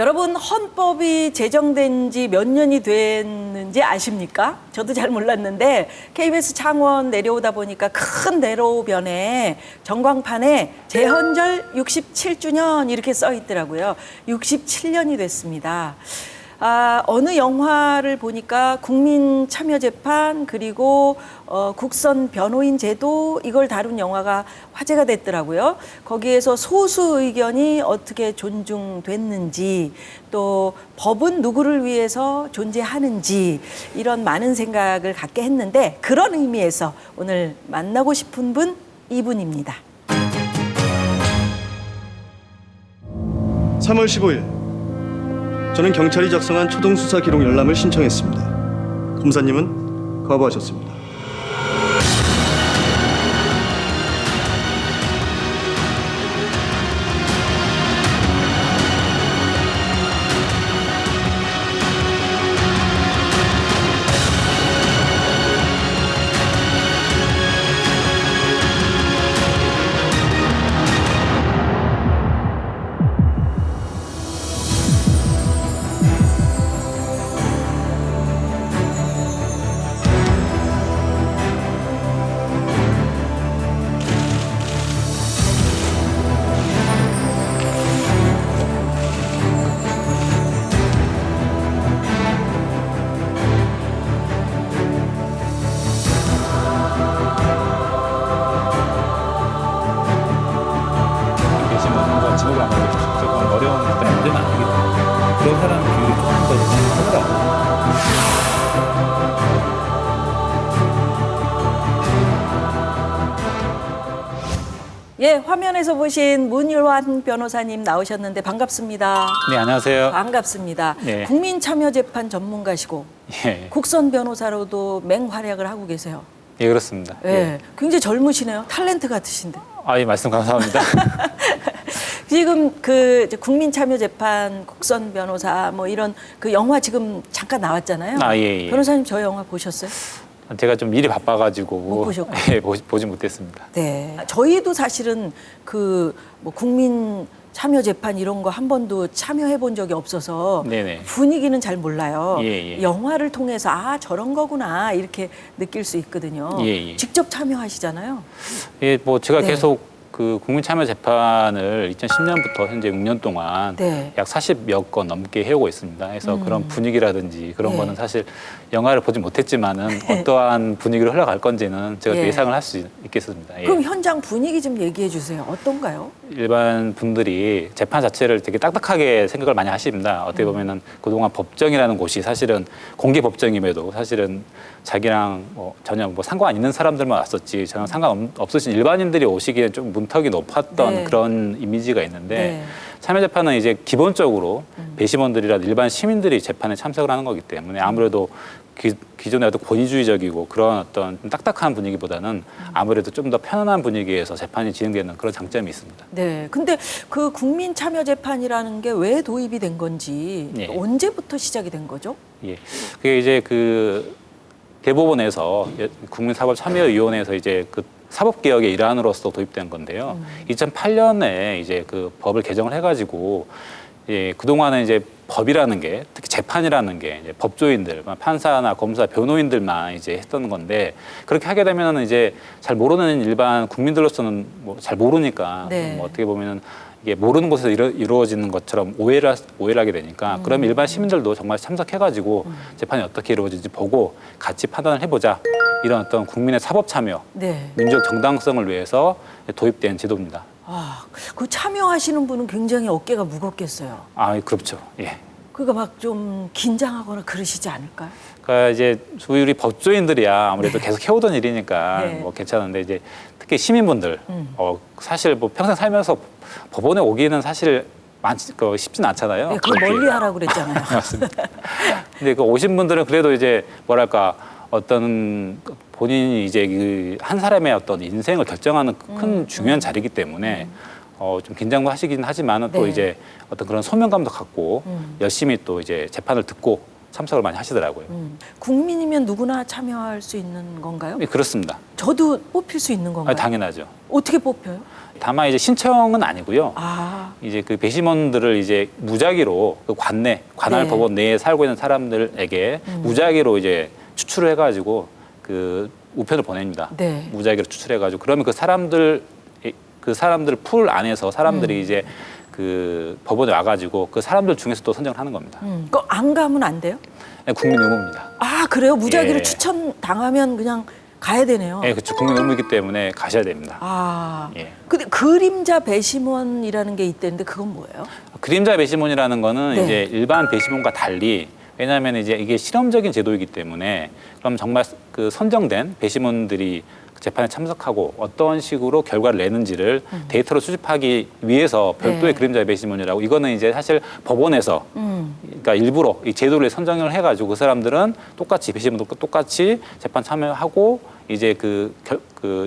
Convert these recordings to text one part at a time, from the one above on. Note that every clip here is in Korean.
여러분 헌법이 제정된 지 몇 년이 됐는지 아십니까? 저도 잘 몰랐는데 KBS 창원 내려오다 보니까 큰 내로변에 전광판에 재헌절 67주년 이렇게 써 있더라고요. 67년이 됐습니다. 어느 영화를 보니까 국민참여재판 그리고 국선 변호인 제도 이걸 다룬 영화가 화제가 됐더라고요. 거기에서 소수 의견이 어떻게 존중됐는지 또 법은 누구를 위해서 존재하는지 이런 많은 생각을 갖게 했는데 그런 의미에서 오늘 만나고 싶은 분 이분입니다. 3월 15일 저는 경찰이 작성한 초동수사 기록 열람을 신청했습니다. 검사님은 거부하셨습니다. 지목을 안 하고 조금 어려운 어떤 문제는 아니기 때문에 그런 사람 비율이 조금 더 높더라고요. 예, 화면에서 보신 문율환 변호사님 나오셨는데 반갑습니다. 네, 안녕하세요. 반갑습니다. 네. 국민참여재판 전문가시고 예, 국선 변호사로도 맹활약을 하고 계세요. 예 그렇습니다. 예, 굉장히 젊으시네요. 탤런트 같으신데. 예, 말씀 감사합니다. 지금 그 국민참여재판 국선 변호사 뭐 이런 그 영화 지금 잠깐 나왔잖아요. 예, 예. 변호사님 저 영화 보셨어요? 제가 좀 일이 바빠가지고 못 보셨고. 예, 보지 못했습니다. 네. 저희도 사실은 그 뭐 국민 참여재판 이런 거 한 번도 참여해 본 적이 없어서 네네. 분위기는 잘 몰라요. 예, 예. 영화를 통해서 저런 거구나 이렇게 느낄 수 있거든요. 예, 예. 직접 참여하시잖아요. 예, 뭐 제가 네. 계속 그 국민참여재판을 2010년부터 현재 6년 동안 네. 약 40여 건 넘게 해오고 있습니다. 그래서 그런 분위기라든지 그런 네. 거는 사실 영화를 보지 못했지만은 어떠한 분위기로 흘러갈 건지는 제가 좀 예. 예상을 할 수 있겠습니다. 예. 그럼 현장 분위기 좀 얘기해 주세요. 어떤가요? 일반 분들이 재판 자체를 되게 딱딱하게 생각을 많이 하십니다. 어떻게 보면은 그동안 법정이라는 곳이 사실은 공개 법정임에도 사실은 자기랑 전혀 상관 있는 사람들만 왔었지 전혀 상관없으신 일반인들이 오시기에 좀 문턱이 높았던 네. 그런 이미지가 있는데 네. 참여재판은 이제 기본적으로 배심원들이나 일반 시민들이 재판에 참석을 하는 거기 때문에 아무래도 기존의 어떤 권위주의적이고 그런 어떤 좀 딱딱한 분위기보다는 아무래도 좀 더 편안한 분위기에서 재판이 진행되는 그런 장점이 있습니다. 네. 근데 그 국민참여재판이라는 게 왜 도입이 된 건지 예. 언제부터 시작이 된 거죠? 예, 그게 이제 그 대법원에서 국민사법참여위원회에서 이제 그 사법개혁의 일환으로서 도입된 건데요. 2008년에 이제 그 법을 개정을 해가지고 그동안은 이제 법이라는 게 특히 재판이라는 게 이제 법조인들, 판사나 검사, 변호인들만 이제 했던 건데 그렇게 하게 되면은 이제 잘 모르는 일반 국민들로서는 뭐 잘 모르니까 네. 뭐 어떻게 보면은 이게 모르는 곳에서 이루어지는 것처럼 오해를 하게 되니까 그럼 일반 시민들도 정말 참석해가지고 재판이 어떻게 이루어지는지 보고 같이 판단을 해보자 이런 어떤 국민의 사법 참여, 네. 민주적 정당성을 위해서 도입된 제도입니다. 그 참여하시는 분은 굉장히 어깨가 무겁겠어요. 그렇죠. 예. 그러니까 막 좀 긴장하거나 그러시지 않을까요? 그러니까 이제 우리 법조인들이야 아무래도 계속 해오던 일이니까 네. 뭐 괜찮은데 이제 특히 시민분들 사실 뭐 평생 살면서 법원에 오기는 사실 쉽진 않잖아요. 네, 그거 멀리 하라고 그랬잖아요. 맞습니다. 근데 그 오신 분들은 그래도 이제 뭐랄까 어떤 본인이 이제 그 한 사람의 어떤 인생을 결정하는 큰 중요한 자리이기 때문에 좀 긴장도 하시긴 하지만은 또 네. 이제 어떤 그런 소명감도 갖고 열심히 또 이제 재판을 듣고 참석을 많이 하시더라고요. 국민이면 누구나 참여할 수 있는 건가요? 네, 그렇습니다. 저도 뽑힐 수 있는 건가요? 당연하죠. 어떻게 뽑혀요? 다만 이제 신청은 아니고요. 아, 이제 그 배심원들을 이제 무작위로 그 관할 네. 법원 내에 살고 있는 사람들에게 무작위로 이제 추출을 해가지고 그 우편을 보냅니다. 네. 무작위로 추출해가지고 그러면 그 사람들 풀 안에서 사람들이 이제 그 법원에 와가지고 그 사람들 중에서 또 선정을 하는 겁니다. 그거 안 가면 안 돼요? 국민 의무입니다. 아, 그래요? 무작위로 예. 추천 당하면 그냥 가야 되네요. 예, 그렇죠. 국민 의무이기 때문에 가셔야 됩니다. 아, 예. 근데 그림자 배심원이라는 게 있다는데 그건 뭐예요? 그림자 배심원이라는 거는 네. 이제 일반 배심원과 달리 왜냐하면 이제 이게 실험적인 제도이기 때문에 그럼 정말 그 선정된 배심원들이 재판에 참석하고 어떤 식으로 결과를 내는지를 데이터로 수집하기 위해서 별도의 네. 그림자 배심원이라고 이거는 이제 사실 법원에서 그러니까 일부러 이 제도를 선정을 해가지고 그 사람들은 똑같이 배심원들과 똑같이 재판 참여하고 이제 그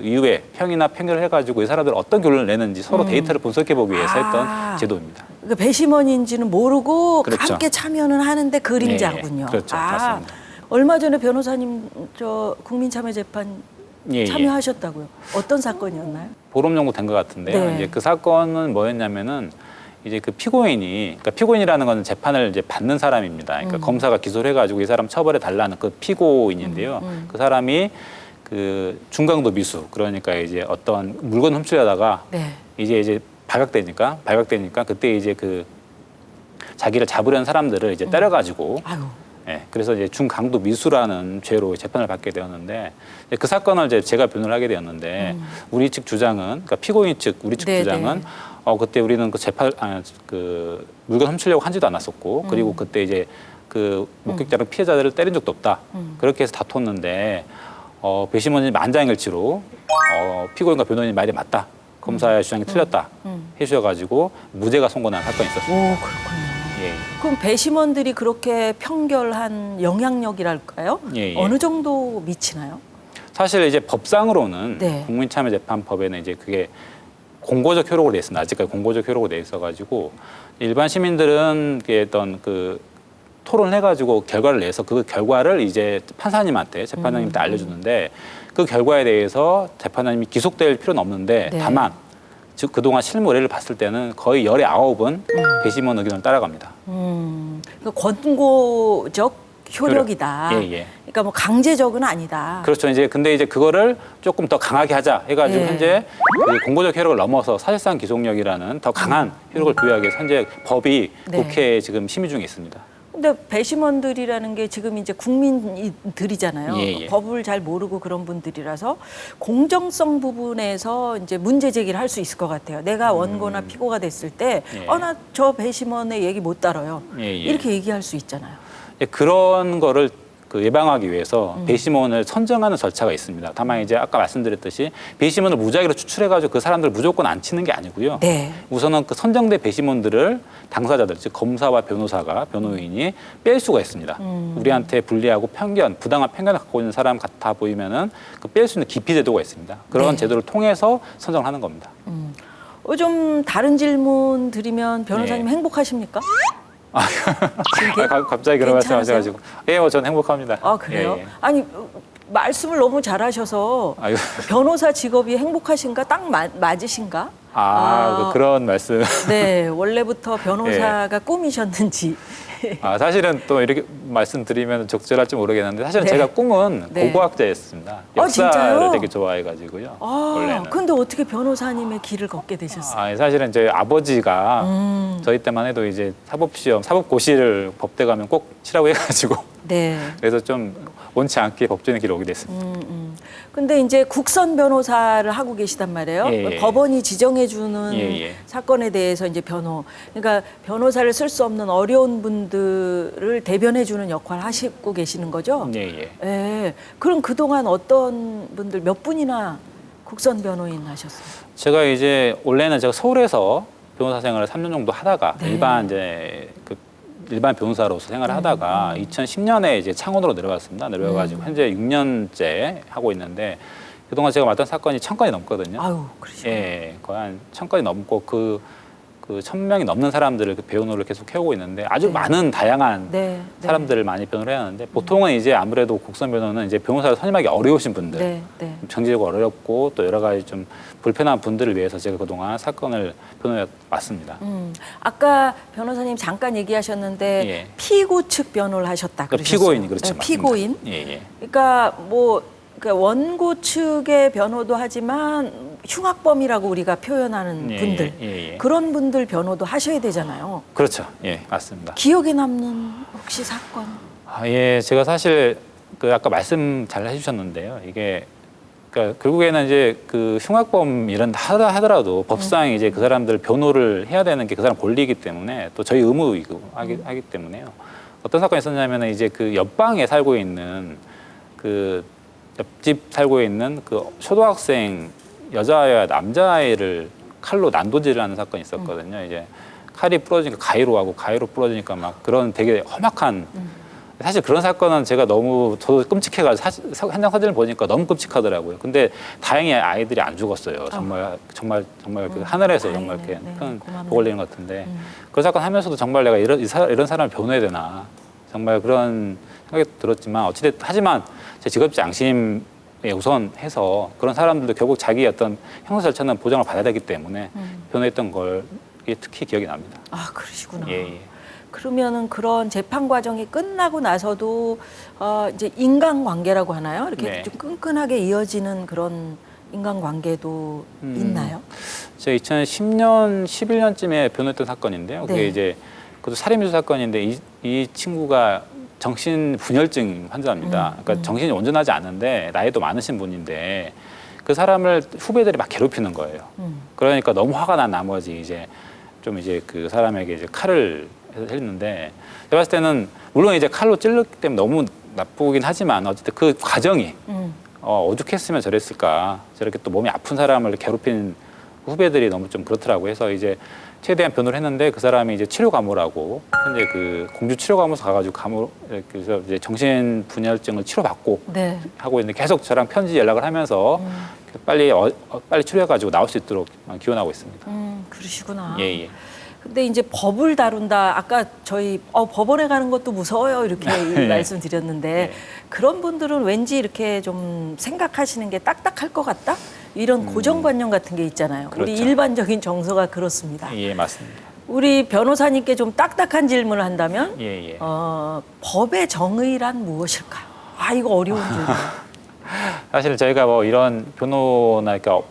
이후에 평이나 평결을 해가지고 이 사람들 어떤 결론을 내는지 서로 데이터를 분석해보기 위해서 했던 제도입니다. 그러니까 배심원인지는 모르고 그렇죠. 함께 참여는 하는데 그림자군요. 예, 그렇죠. 아, 맞습니다. 얼마 전에 변호사님 저 국민참여재판 예. 참여하셨다고요? 어떤 사건이었나요? 보름 정도 된 것 같은데요. 네. 이제 그 사건은 뭐였냐면은 이제 그 그러니까 피고인이라는 건 재판을 이제 받는 사람입니다. 그러니까 검사가 기소를 해가지고 이 사람 처벌해 달라는 그 피고인인데요. 그 사람이 그 중강도 미수 그러니까 이제 어떤 물건 훔치려다가 네. 이제 발각되니까 그때 이제 그 자기를 잡으려는 사람들을 이제 때려가지고 아유. 예, 그래서 이제 중강도 미수라는 죄로 재판을 받게 되었는데 이제 그 사건을 이제 제가 변호를 하게 되었는데 우리 측 주장은 그러니까 피고인 측 우리 측 네, 주장은 네. 그때 우리는 그 물건 훔치려고 하지도 않았었고 그리고 그때 이제 그 목격자랑 피해자들을 때린 적도 없다 그렇게 해서 다퉜는데 배심원이 만장일치로 피고인과 변호인의 말이 맞다 검사의 주장이 틀렸다 해주셔가지고 무죄가 선고난 사건이 있었습니다. 오, 그렇군요. 예. 그럼 배심원들이 그렇게 평결한 영향력이랄까요? 예. 어느 정도 미치나요? 사실 이제 법상으로는 네. 국민참여재판법에는 이제 그게 공고적 효력으로 돼 있습니다. 아직까지 공고적 효력으로 돼 있어가지고 일반 시민들은 어떤 그 토론을 해가지고 결과를 내서 그 결과를 이제 판사님한테 재판장님한테 알려주는데 그 결과에 대해서 재판장님이 기속될 필요는 없는데 네. 다만 즉 그동안 실무 의뢰를 봤을 때는 거의 19은 배심원 의견을 따라갑니다. 그러니까 권고적 효력이다. 예. 그러니까 뭐 강제적은 아니다. 그렇죠. 근데 이제 그거를 조금 더 강하게 하자 해가지고 예. 현재 이제 공고적 효력을 넘어서 사실상 기속력이라는 더 강한 효력을 부여하기 위해서 현재 법이 네. 국회에 지금 심의 중에 있습니다. 근데 배심원들이라는 게 지금 이제 국민들이잖아요. 예. 법을 잘 모르고 그런 분들이라서 공정성 부분에서 이제 문제 제기를 할 수 있을 것 같아요. 내가 원고나 피고가 됐을 때, 예. 나 저 배심원의 얘기 못 따라요. 예. 이렇게 얘기할 수 있잖아요. 그런 거를 예방하기 위해서 배심원을 선정하는 절차가 있습니다. 다만 이제 아까 말씀드렸듯이 배심원을 무작위로 추출해가지고 그 사람들을 무조건 안 치는 게 아니고요. 네. 우선은 그 선정된 배심원들을 당사자들, 즉 검사와 변호인이 뺄 수가 있습니다. 우리한테 불리하고 부당한 편견을 갖고 있는 사람 같아 보이면은 그 뺄 수 있는 기피 제도가 있습니다. 그런 네. 제도를 통해서 선정을 하는 겁니다. 좀 다른 질문 드리면 변호사님 예. 행복하십니까? 갑자기 그런 괜찮으세요? 말씀하셔가지고 저는 행복합니다. 아, 그래요? 예. 아니, 말씀을 너무 잘하셔서 아유. 변호사 직업이 행복하신가? 딱 맞으신가? 그런 말씀. 네, 원래부터 변호사가 예. 꿈이셨는지. 사실은 또 이렇게 말씀드리면 적절할지 모르겠는데 사실은 네. 제가 꿈은 네. 고고학자였습니다. 진짜요? 역사를 되게 좋아해가지고요. 원래는. 근데 어떻게 변호사님의 길을 걷게 되셨어요? 사실은 저희 아버지가 저희 때만 해도 이제 사법고시를 법대 가면 꼭 치라고 해가지고 네. 그래서 좀 원치 않게 법조인의 길을 오게 됐습니다. 근데 이제 국선 변호사를 하고 계시단 말이에요. 예. 법원이 지정해주는 예. 사건에 대해서 이제 그러니까 변호사를 쓸 수 없는 어려운 분들을 대변해주는 역할을 하시고 계시는 거죠? 예. 예. 그럼 그동안 어떤 분들 몇 분이나 국선 변호인 하셨어요? 제가 원래는 제가 서울에서 변호사 생활을 3년 정도 하다가 네. 일반 변호사로서 생활을 하다가 2010년에 이제 창원으로 내려갔습니다. 내려가지고 현재 6년째 하고 있는데 그동안 제가 맡은 사건이 1000건이 넘거든요. 아유, 그러시구나. 예, 거의 한 1000건이 넘고 그 그 1,000명이 넘는 사람들을 그 변호를 계속 해오고 있는데 아주 네. 많은 다양한 네. 사람들을 많이 변호를 해야 하는데 보통은 이제 아무래도 국선 변호는 이제 변호사를 선임하기 어려우신 분들, 네. 네. 정치적으로 어렵고 또 여러 가지 좀 불편한 분들을 위해서 제가 그동안 사건을 변호해 왔습니다. 아까 변호사님 잠깐 얘기하셨는데 예. 피고 측 변호를 하셨다 그 그러셨어요. 피고인이 그렇죠. 네, 맞습니다. 피고인. 예, 예. 그러니까 뭐 그러니까 원고 측의 변호도 하지만 흉악범이라고 우리가 표현하는 예, 분들 예, 예. 그런 분들 변호도 하셔야 되잖아요. 그렇죠. 예, 맞습니다. 기억에 남는 혹시 사건? 아, 예, 제가 사실 그 아까 말씀 잘 해주셨는데요. 이게 그러니까 결국에는 이제 그 흉악범 이런 하더라도 법상 이제 그 사람들 변호를 해야 되는 게 그 사람 권리이기 때문에 또 저희 의무이고 하기 때문에요. 어떤 사건이 있었냐면은 이제 그 옆방에 살고 있는 그 옆집 살고 있는 그 초등학생 여자아이와 남자아이를 칼로 난도질을 하는 사건이 있었거든요. 이제 칼이 부러지니까 가위로 부러지니까 막 그런 되게 험악한 사실 그런 사건은 제가 너무 저도 끔찍해가지고 현장 사진을 보니까 너무 끔찍하더라고요. 근데 다행히 아이들이 안 죽었어요. 정말 그 하늘에서 정말 이렇게 네, 큰 고맙네요. 복을 내린 것 같은데 그런 사건 하면서도 정말 내가 이런 사람을 변호해야 되나 정말 그런 생각이 들었지만 어찌됐든 하지만 제 직업적 양심에 우선해서 그런 사람들도 결국 자기의 어떤 형사 절차는 보장을 받아야 되기 때문에 변호했던 걸 이게 특히 기억이 납니다. 아 그러시구나. 예, 예. 그러면은 그런 재판 과정이 끝나고 나서도 이제 인간관계라고 하나요? 이렇게 네. 좀 끈끈하게 이어지는 그런 인간관계도 있나요? 제가 2010년, 11년쯤에 변호했던 사건인데요. 그게 네. 이제 그것도 살인미수 사건인데 이 친구가 정신분열증 환자입니다. 그러니까 정신이 온전하지 않은데 나이도 많으신 분인데 그 사람을 후배들이 막 괴롭히는 거예요. 그러니까 너무 화가 난 나머지 이제 그 사람에게 이제 칼을 했는데 제가 봤을 때는 물론 이제 칼로 찔렀기 때문에 너무 나쁘긴 하지만 어쨌든 그 과정이 오죽했으면 저랬을까. 저렇게 또 몸이 아픈 사람을 괴롭힌 후배들이 너무 좀 그렇더라고요. 해서 이제 최대한 변호를 했는데 그 사람이 이제 치료감호라고 현재 그 공주 치료감호소 가가지고 그래서 이제 정신분열증을 치료받고 네. 하고 있는데 계속 저랑 편지 연락을 하면서 빨리 치료해가지고 나올 수 있도록 기원하고 있습니다. 그러시구나. 예, 예. 근데 이제 법을 다룬다. 아까 저희 법원에 가는 것도 무서워요 이렇게 네. 말씀드렸는데 네. 그런 분들은 왠지 이렇게 좀 생각하시는 게 딱딱할 것 같다. 이런 고정관념 같은 게 있잖아요. 우리 그렇죠. 일반적인 정서가 그렇습니다. 예, 맞습니다. 우리 변호사님께 좀 딱딱한 질문을 한다면 예, 예. 법의 정의란 무엇일까요? 아 이거 어려운 질문. 사실 저희가 뭐 이런 변호나 그러니까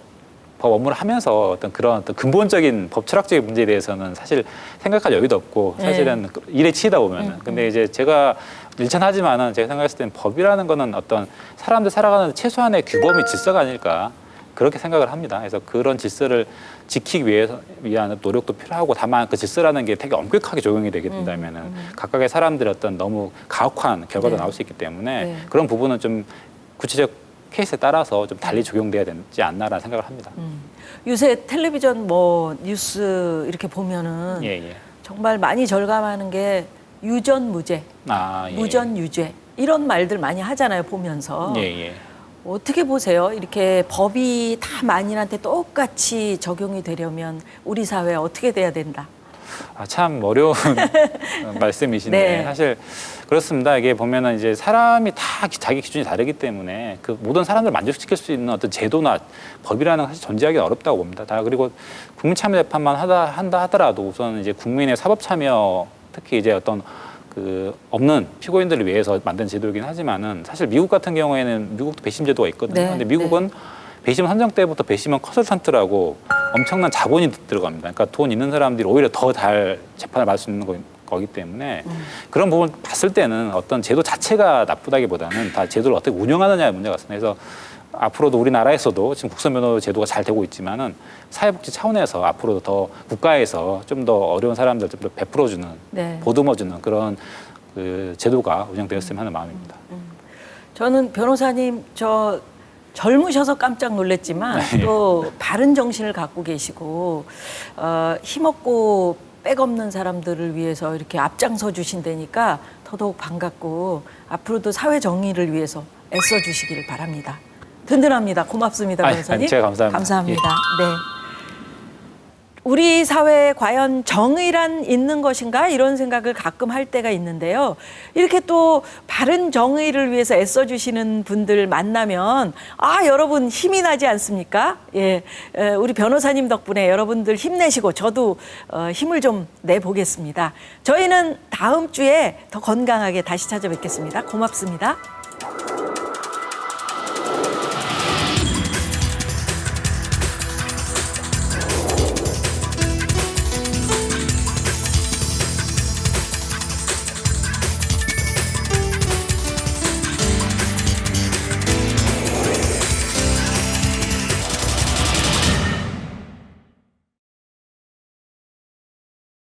법 업무를 하면서 어떤 근본적인 법 철학적인 문제에 대해서는 사실 생각할 여유도 없고 사실은 일에 치이다 보면은 근데 이제 제가 일천하지만은 제가 생각했을 때는 법이라는 거는 어떤 사람들 살아가는 최소한의 규범이 질서가 아닐까 그렇게 생각을 합니다. 그래서 그런 질서를 지키기 위한 노력도 필요하고 다만 그 질서라는 게 되게 엄격하게 적용이 되게 된다면은 각각의 사람들의 어떤 너무 가혹한 결과도 네. 나올 수 있기 때문에 네. 그런 부분은 좀 구체적 케이스에 따라서 좀 달리 적용돼야 되지 않나라는 생각을 합니다. 요새 텔레비전 뭐 뉴스 이렇게 보면은 예, 예. 정말 많이 절감하는 게 유전무죄, 예. 무전유죄 이런 말들 많이 하잖아요 보면서. 예, 예. 어떻게 보세요? 이렇게 법이 다 만인한테 똑같이 적용이 되려면 우리 사회 어떻게 돼야 된다? 참 어려운 말씀이신데 네. 사실 그렇습니다. 이게 보면은 이제 사람이 다 자기 기준이 다르기 때문에 그 모든 사람들 만족시킬 수 있는 어떤 제도나 법이라는 건 사실 존재하기 어렵다고 봅니다. 다 그리고 국민참여재판만 한다 하더라도 우선 이제 국민의 사법 참여 특히 이제 어떤 그 없는 피고인들을 위해서 만든 제도이긴 하지만은 사실 미국 같은 경우에는 미국도 배심 제도가 있거든요. 네, 근데 미국은 배심 선정 때부터 배심원 컨설턴트라고 엄청난 자본이 들어갑니다. 그러니까 돈 있는 사람들이 오히려 더 잘 재판을 받을 수 있는 거기 때문에 그런 부분 봤을 때는 어떤 제도 자체가 나쁘다기보다는 다 제도를 어떻게 운영하느냐의 문제가 있습니다. 그래서 앞으로도 우리나라에서도 지금 국선변호 제도가 잘 되고 있지만은 사회복지 차원에서 앞으로 더 국가에서 좀 더 어려운 사람들 좀 더 베풀어주는 네. 보듬어주는 그런 그 제도가 운영되었으면 하는 마음입니다. 저는 변호사님 젊으셔서 깜짝 놀랐지만 또 바른 정신을 갖고 계시고 힘없고 백없는 사람들을 위해서 이렇게 앞장서 주신다니까 더더욱 반갑고 앞으로도 사회 정의를 위해서 애써 주시기를 바랍니다. 든든합니다. 고맙습니다, 변호사님. 제가 감사합니다. 감사합니다. 네. 우리 사회에 과연 정의란 있는 것인가 이런 생각을 가끔 할 때가 있는데요. 이렇게 또 바른 정의를 위해서 애써주시는 분들 만나면 여러분 힘이 나지 않습니까? 예, 우리 변호사님 덕분에 여러분들 힘내시고 저도 힘을 좀 내보겠습니다. 저희는 다음 주에 더 건강하게 다시 찾아뵙겠습니다. 고맙습니다.